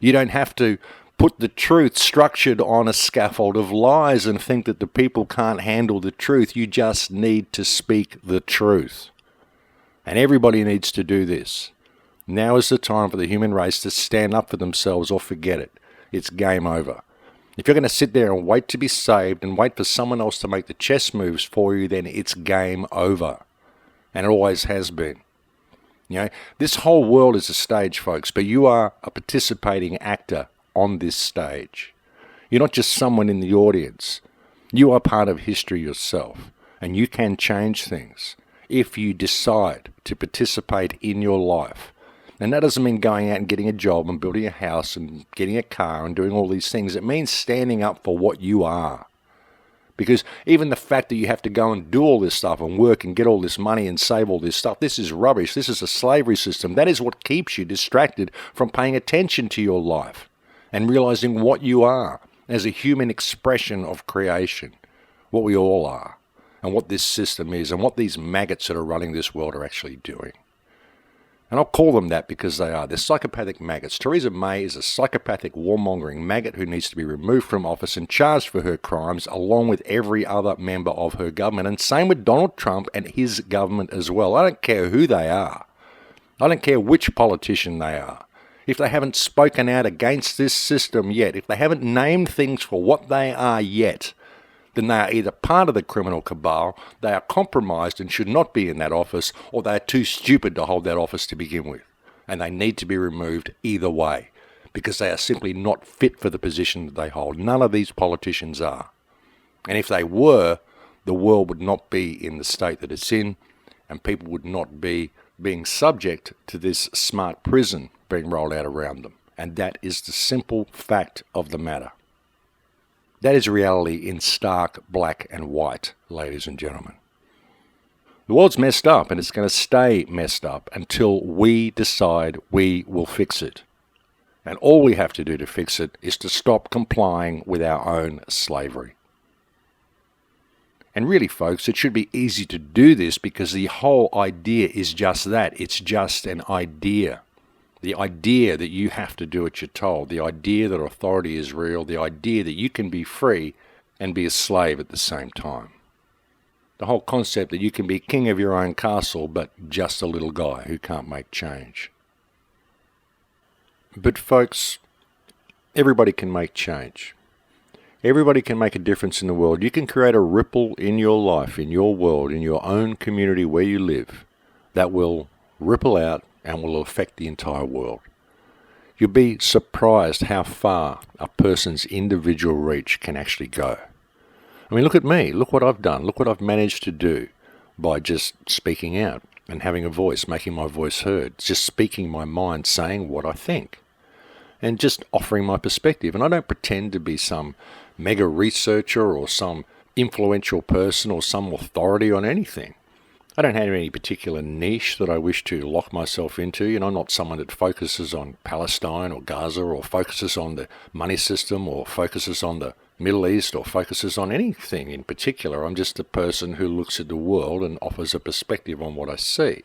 You don't have to put the truth structured on a scaffold of lies and think that the people can't handle the truth. You just need to speak the truth. And everybody needs to do this. Now is the time for the human race to stand up for themselves, or forget it. It's game over. If you're going to sit there and wait to be saved and wait for someone else to make the chess moves for you, then it's game over. And it always has been. This whole world is a stage, folks, but you are a participating actor on this stage. You're not just someone in the audience. You are part of history yourself, and you can change things if you decide to participate in your life. And that doesn't mean going out and getting a job and building a house and getting a car and doing all these things. It means standing up for what you are. Because even the fact that you have to go and do all this stuff and work and get all this money and save all this stuff, this is rubbish. This is a slavery system. That is what keeps you distracted from paying attention to your life and realizing what you are as a human expression of creation, what we all are, and what this system is, and what these maggots that are running this world are actually doing. And I'll call them that because they are. They're psychopathic maggots. Theresa May is a psychopathic warmongering maggot who needs to be removed from office and charged for her crimes, along with every other member of her government. And same with Donald Trump and his government as well. I don't care who they are. I don't care which politician they are. If they haven't spoken out against this system yet, if they haven't named things for what they are yet, then they are either part of the criminal cabal, they are compromised and should not be in that office, or they are too stupid to hold that office to begin with. and they need to be removed either way, because they are simply not fit for the position that they hold. None of these politicians are. And if they were, the world would not be in the state that it's in, and people would not be being subject to this smart prison being rolled out around them. And that is the simple fact of the matter. That is reality in stark black and white, ladies and gentlemen. The world's messed up, and it's going to stay messed up until we decide we will fix it. And all we have to do to fix it is to stop complying with our own slavery. And really, folks, it should be easy to do this because the whole idea is just that. It's just an idea. The idea that you have to do what you're told. The idea that authority is real. The idea that you can be free and be a slave at the same time. The whole concept that you can be king of your own castle, but just a little guy who can't make change. But folks, everybody can make change. Everybody can make a difference in the world. You can create a ripple in your life, in your world, in your own community where you live that will ripple out and will affect the entire world. You'll be surprised how far a person's individual reach can actually go. I mean, look at me. Look what I've done. Look what I've managed to do by just speaking out and having a voice, making my voice heard, just speaking my mind, saying what I think, and just offering my perspective. And I don't pretend to be some mega researcher or some influential person or some authority on anything. I don't have any particular niche that I wish to lock myself into. I'm not someone that focuses on Palestine or Gaza or focuses on the money system or focuses on the Middle East or focuses on anything in particular. I'm just a person who looks at the world and offers a perspective on what I see.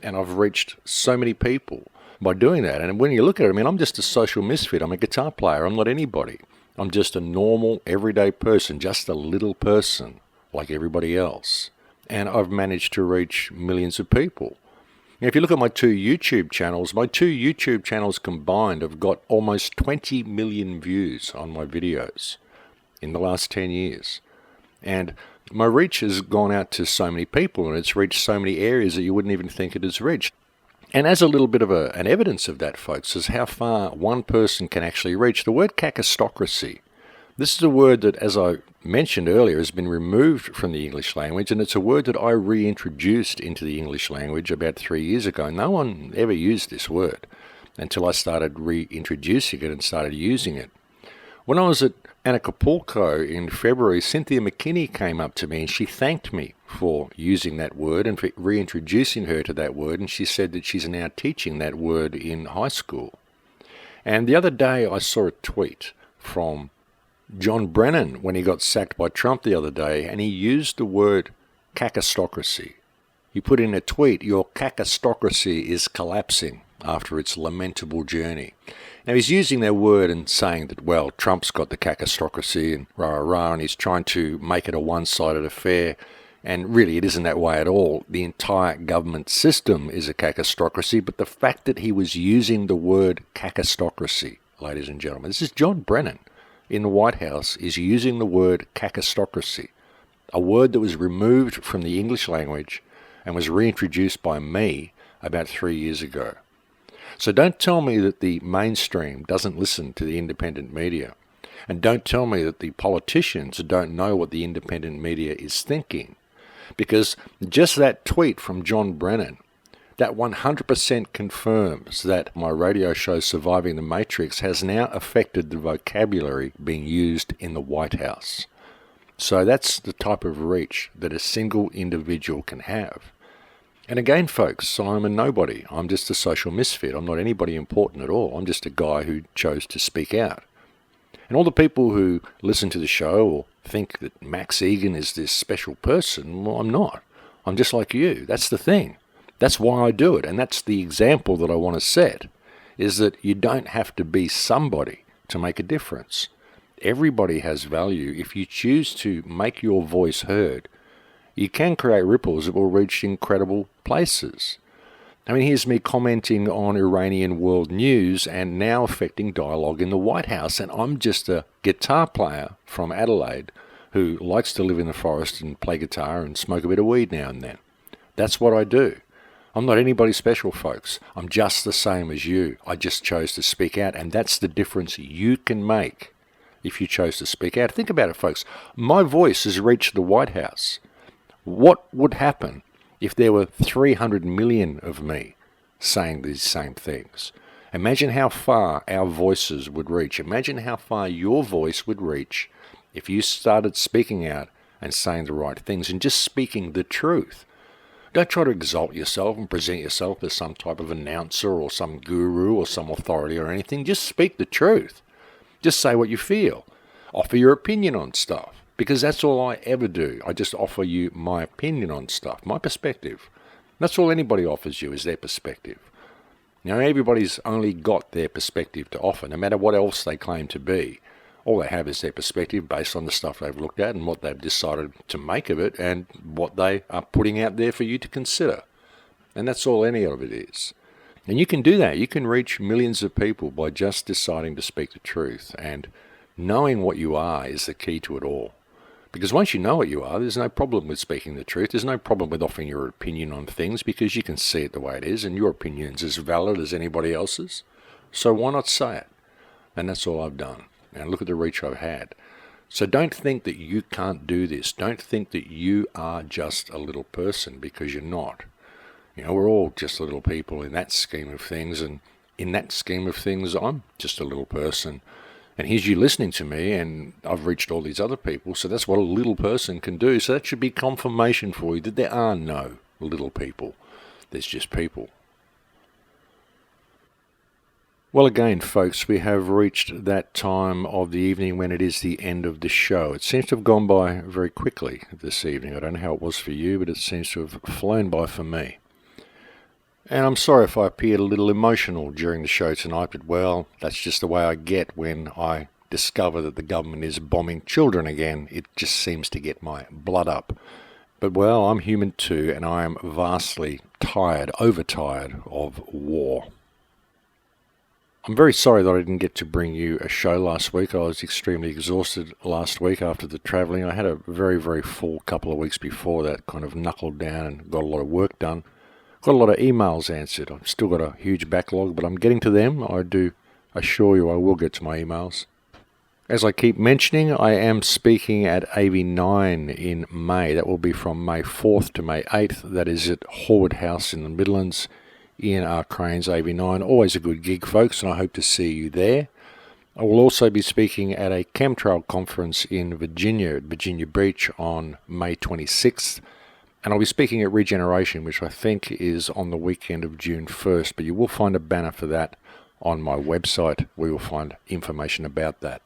And I've reached so many people by doing that. And when you look at it, I'm just a social misfit. I'm a guitar player. I'm not anybody. I'm just a normal, everyday person, just a little person like everybody else. And I've managed to reach millions of people. Now, if you look at my two YouTube channels combined have got almost 20 million views on my videos in the last 10 years. And my reach has gone out to so many people, and it's reached so many areas that you wouldn't even think it has reached. And as a little bit of an evidence of that, folks, is how far one person can actually reach. The word cacistocracy. This is a word that, as I mentioned earlier, has been removed from the English language, and it's a word that I reintroduced into the English language about 3 years ago. No one ever used this word until I started reintroducing it and started using it. When I was at Acapulco in February, Cynthia McKinney came up to me and she thanked me for using that word and for reintroducing her to that word, and she said that she's now teaching that word in high school. And the other day I saw a tweet from John Brennan when he got sacked by Trump the other day, and he used the word cacistocracy. He put in a tweet, "Your cacistocracy is collapsing after its lamentable journey." Now he's using that word and saying that, well, Trump's got the cacistocracy and rah-rah, and he's trying to make it a one-sided affair. And really, it isn't that way at all. The entire government system is a cacistocracy, but the fact that he was using the word cacistocracy, ladies and gentlemen, this is John Brennan in the White House, is using the word cacistocracy, a word that was removed from the English language and was reintroduced by me about 3 years ago. So don't tell me that the mainstream doesn't listen to the independent media. And don't tell me that the politicians don't know what the independent media is thinking. Because just that tweet from John Brennan, that 100% confirms that my radio show Surviving the Matrix has now affected the vocabulary being used in the White House. So that's the type of reach that a single individual can have. And again, folks, I'm a nobody. I'm just a social misfit. I'm not anybody important at all. I'm just a guy who chose to speak out. And all the people who listen to the show or think that Max Egan is this special person, well, I'm not. I'm just like you. That's the thing. That's why I do it. And that's the example that I want to set, is that you don't have to be somebody to make a difference. Everybody has value. If you choose to make your voice heard, you can create ripples that will reach incredible places. I mean, here's me commenting on Iranian world news and now affecting dialogue in the White House, and I'm just a guitar player from Adelaide who likes to live in the forest and play guitar and smoke a bit of weed now and then. That's what I do. I'm not anybody special, folks. I'm just the same as you. I just chose to speak out, and that's the difference you can make if you chose to speak out. Think about it, folks. My voice has reached the White House. What would happen if there were 300 million of me saying these same things? Imagine how far our voices would reach. Imagine how far your voice would reach if you started speaking out and saying the right things and just speaking the truth. Don't try to exalt yourself and present yourself as some type of announcer or some guru or some authority or anything. Just speak the truth. Just say what you feel. Offer your opinion on stuff, because that's all I ever do. I just offer you my opinion on stuff, my perspective. That's all anybody offers you is their perspective. Now, everybody's only got their perspective to offer, no matter what else they claim to be. All they have is their perspective based on the stuff they've looked at and what they've decided to make of it and what they are putting out there for you to consider. And that's all any of it is. And you can do that. You can reach millions of people by just deciding to speak the truth. And knowing what you are is the key to it all. Because once you know what you are, there's no problem with speaking the truth. There's no problem with offering your opinion on things because you can see it the way it is and your opinion's as valid as anybody else's. So why not say it? And that's all I've done. And look at the reach I've had. So don't think that you can't do this. Don't think that you are just a little person, because you're not. You know, we're all just little people in that scheme of things. And in that scheme of things, I'm just a little person. And here's you listening to me, and I've reached all these other people. So that's what a little person can do. So that should be confirmation for you that there are no little people. There's just people. Well, again, folks, we have reached that time of the evening when it is the end of the show. It seems to have gone by very quickly this evening. I don't know how it was for you, but it seems to have flown by for me. And I'm sorry if I appeared a little emotional during the show tonight, but, well, that's just the way I get when I discover that the government is bombing children again. It just seems to get my blood up. But, well, I'm human too, and I am vastly tired, overtired of war. I'm very sorry that I didn't get to bring you a show last week. I was extremely exhausted last week after the travelling. I had a very, very full couple of weeks before that, kind of knuckled down and got a lot of work done. Got a lot of emails answered. I've still got a huge backlog, but I'm getting to them. I do assure you I will get to my emails. As I keep mentioning, I am speaking at AV9 in May. That will be from May 4th to May 8th. That is at Horwood House in the Midlands. Ian R. Crane's AV9. Always a good gig, folks, and I hope to see you there. I will also be speaking at a chemtrail conference in Virginia, at Virginia Beach, on May 26th. And I'll be speaking at Regeneration, which I think is on the weekend of June 1st. But you will find a banner for that on my website. We will find information about that.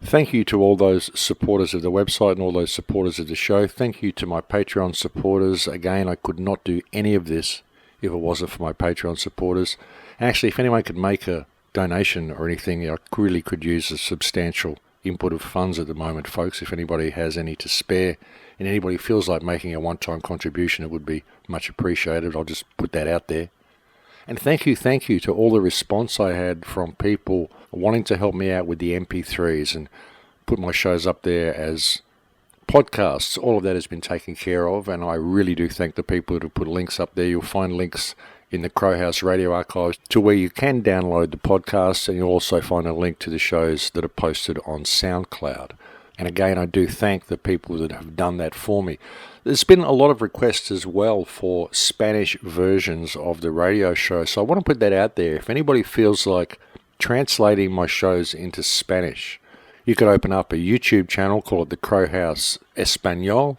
Thank you to all those supporters of the website and all those supporters of the show. Thank you to my Patreon supporters. Again, I could not do any of this if it wasn't for my Patreon supporters. Actually, if anyone could make a donation or anything, I really could use a substantial input of funds at the moment, folks. If anybody has any to spare and anybody feels like making a one-time contribution, it would be much appreciated. I'll just put that out there. And thank you to all the response I had from people wanting to help me out with the MP3s and put my shows up there as podcasts. All of that has been taken care of, and I really do thank the people who have put links up there. You'll find links in the Crowhouse Radio Archives to where you can download the podcasts, and you'll also find a link to the shows that are posted on SoundCloud. And again, I do thank the people that have done that for me. There's been a lot of requests as well for Spanish versions of the radio show, so I want to put that out there. If anybody feels like translating my shows into Spanish, you could open up a YouTube channel, call it the Crowhouse Espanol,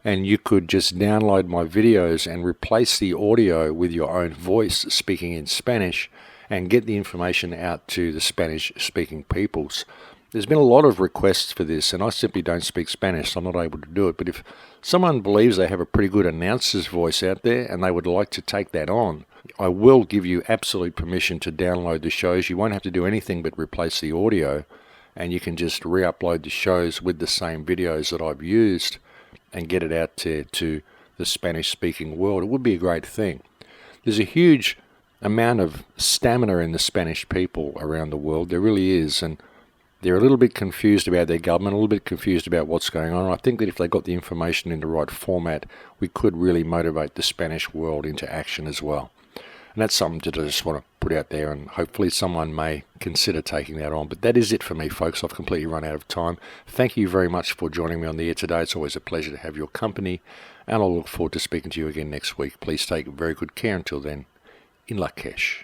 and you could just download my videos and replace the audio with your own voice speaking in Spanish and get the information out to the Spanish-speaking peoples. There's been a lot of requests for this, and I simply don't speak Spanish, so I'm not able to do it. But if someone believes they have a pretty good announcer's voice out there and they would like to take that on, I will give you absolute permission to download the shows. You won't have to do anything but replace the audio, and you can just re-upload the shows with the same videos that I've used and get it out to the Spanish-speaking world. It would be a great thing. There's a huge amount of stamina in the Spanish people around the world. There really is, and They're a little bit confused about their government, a little bit confused about what's going on. I think that if they got the information in the right format, we could really motivate the Spanish world into action as well. And that's something that I just want to put out there, and hopefully someone may consider taking that on. But that is it for me, folks. I've completely run out of time. Thank you very much for joining me on the air today. It's always a pleasure to have your company, and I'll look forward to speaking to you again next week. Please take very good care until then. In Lakesh.